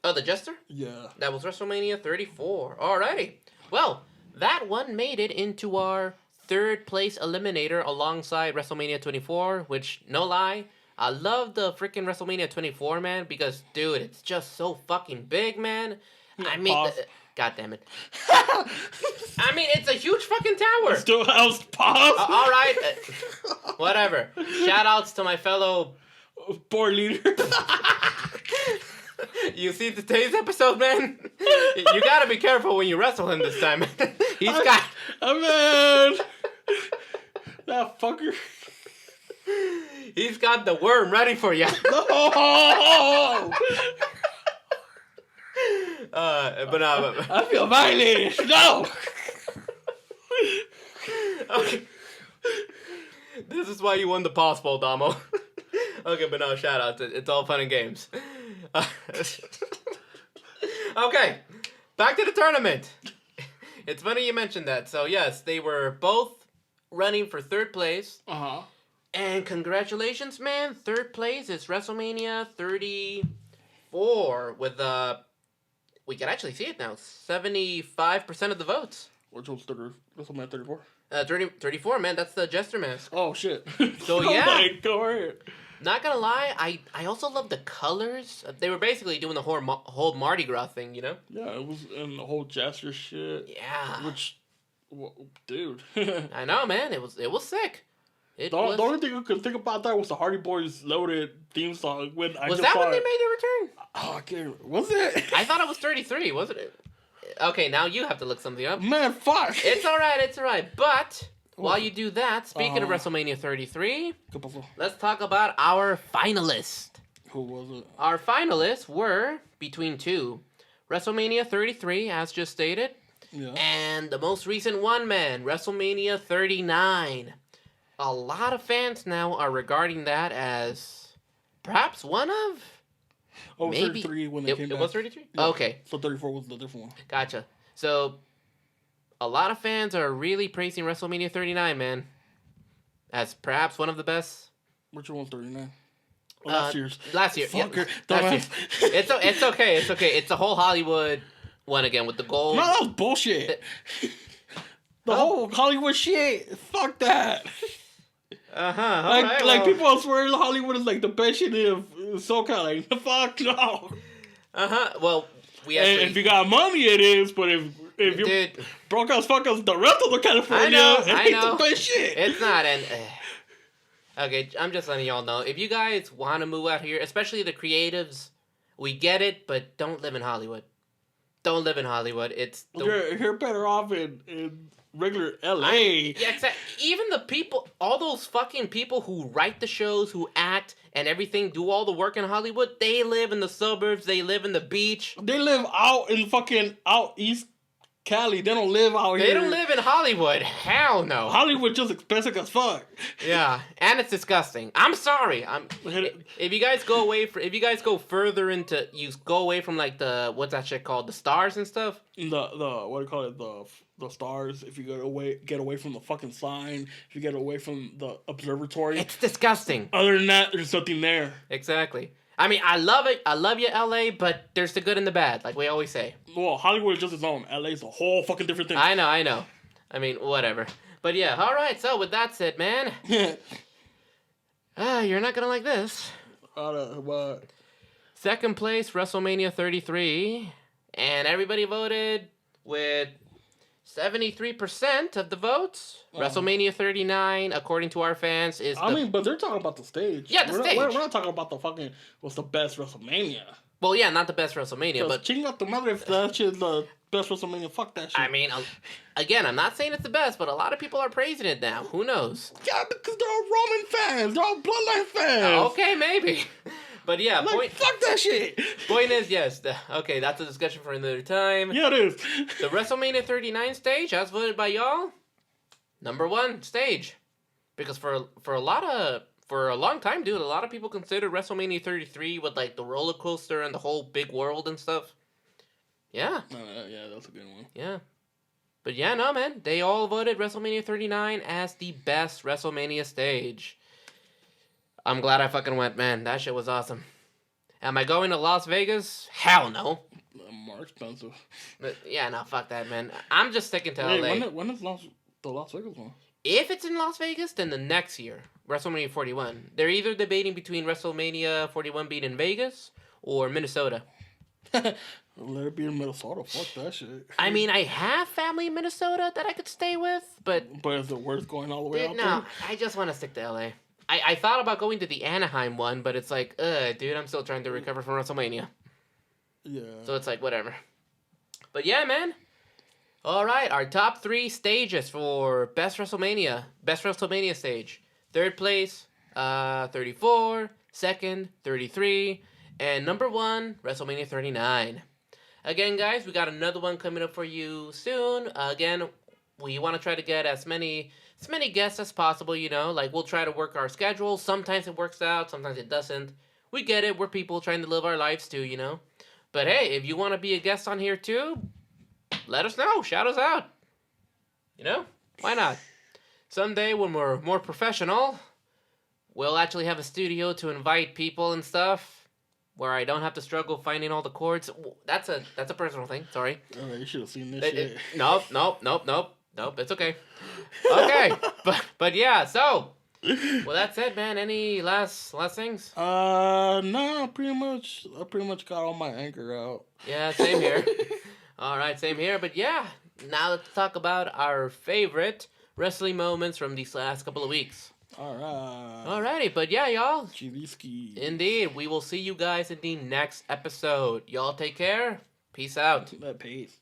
Oh, the Jester? Yeah. That was WrestleMania 34. Alrighty. Well, that one made it into our third place eliminator alongside WrestleMania 24, which, no lie, I love the freaking WrestleMania 24, man, because, dude, it's just so fucking big, man. I mean, god damn it. I mean, it's a huge fucking tower. Still house pause. All right. Whatever. Shout outs to my fellow board leader. You see today's episode, man? You gotta be careful when you wrestle him this time. Man. That fucker. He's got the worm ready for you. No. But no. I feel violated. No. Okay. This is why you won the pause poll, Damo. Okay, but no, shout out. It's all fun and games. Okay, back to the tournament. It's funny you mentioned that. So, yes, they were both running for third place. Uh-huh. And congratulations, man. Third place is WrestleMania 34 with, we can actually see it now, 75% of the votes. Which was WrestleMania 34? 34, man. That's the Jester mask. Oh, shit. So, yeah. Go ahead. Not gonna lie, I also love the colors. They were basically doing the whole Mardi Gras thing, you know? Yeah, it was in the whole Jester shit. Yeah. Which, dude. I know, man. It was sick. The only thing I could think about that was the Hardy Boys Loaded theme song. Was that when they made their return? Oh, I can't. Was it? I thought it was 33, wasn't it? Okay, now you have to look something up. Man, fuck. It's all right. But while you do that, speaking of WrestleMania 33, let's talk about our finalists. Who was it? Our finalists were between two. WrestleMania 33, as just stated, and the most recent one, man, WrestleMania 39. A lot of fans now are regarding that as perhaps one of... Oh, maybe 33 when they came back. It was 33? Yeah. Okay. So 34 was the different one. Gotcha. So, a lot of fans are really praising WrestleMania 39, man, as perhaps one of the best. Which one was 39? Oh, last year's. Last year. Fucker. Yeah, last year. It's okay. It's a whole Hollywood one again with the gold. No, that was bullshit. The whole Hollywood shit. Fuck that. Right, like people are swearing Hollywood is like the best shit in SoCal. Like, fuck no. Well, we actually... if you got money, it is. But if you broke as fuck as the rest of the California, I know. the best shit. It's not. And okay, I'm just letting y'all know. If you guys want to move out here, especially the creatives, we get it, but don't live in Hollywood. Don't live in Hollywood. You're better off in regular LA. Yeah, exactly. Even the people, all those fucking people who write the shows, who act and everything, do all the work in Hollywood, they live in the suburbs, they live in the beach. They live out in fucking out East Cali. They don't live out here. They don't live in Hollywood. Hell no. Hollywood just expensive as fuck. Yeah, and it's disgusting. I'm sorry. If you guys go further into, you go away from like the, what's that shit called, the stars and stuff. The what do you call it, the stars. If you get away from the fucking sign, if you get away from the observatory, it's disgusting. Other than that, there's nothing there. Exactly. I mean, I love it. I love you, LA, but there's the good and the bad, like we always say. Well, Hollywood is just its own. LA's a whole fucking different thing. I know. I mean, whatever. But yeah, all right. So with that said, man, you're not gonna like this. What? Second place, WrestleMania 33, and everybody voted with 73% of the votes. WrestleMania 39, according to our fans, is but they're talking about the stage. Yeah, the stage. We're not talking about the fucking, what's the best WrestleMania. Well, yeah, not the best WrestleMania, but... Ching out the mother if that shit's the best WrestleMania, fuck that shit. I mean, again, I'm not saying it's the best, but a lot of people are praising it now. Who knows? Yeah, because they're all Roman fans. They're all Bloodline fans. Okay, maybe. But yeah, fuck that shit. Point is, yes. Okay, that's a discussion for another time. Yeah, it is. The WrestleMania 39 stage, as voted by y'all, number one stage. Because for a long time, dude, a lot of people consider WrestleMania 33 with like the roller coaster and the whole big world and stuff. Yeah. Yeah, that's a good one. Yeah. But yeah, no, man. They all voted WrestleMania 39 as the best WrestleMania stage. I'm glad I fucking went, man. That shit was awesome. Am I going to Las Vegas? Hell no. More expensive. But yeah, no, fuck that, man. I'm just sticking to LA. When is the Las Vegas one? If it's in Las Vegas, then the next year, WrestleMania 41. They're either debating between WrestleMania 41 being in Vegas or Minnesota. Let it be in Minnesota. Fuck that shit. I mean, I have family in Minnesota that I could stay with, but... But is it worth going all the way out there? No, I just want to stick to LA. I thought about going to the Anaheim one, but it's like, dude, I'm still trying to recover from WrestleMania. Yeah. So it's like, whatever. But yeah, man. All right, our top 3 stages for Best WrestleMania stage. Third place, 34. Second, 33. And number 1, WrestleMania 39. Again, guys, we got another one coming up for you soon. Again, we want to try to get as many guests as possible, you know. Like, we'll try to work our schedule. Sometimes it works out, sometimes it doesn't. We get it. We're people trying to live our lives too, you know. But hey, if you want to be a guest on here too, let us know. Shout us out. You know? Why not? Someday when we're more professional, we'll actually have a studio to invite people and stuff where I don't have to struggle finding all the cords. That's a personal thing. Sorry. Oh, you should have seen this shit. Nope, it's okay. Okay, but yeah, so, well, that said, man, any last things? No, I pretty much got all my anger out. Yeah, same here. All right, same here, but yeah, now let's talk about our favorite wrestling moments from these last couple of weeks. All right. Alrighty, but yeah, y'all. Chivisky. Indeed, we will see you guys in the next episode. Y'all take care. Peace out. Peace.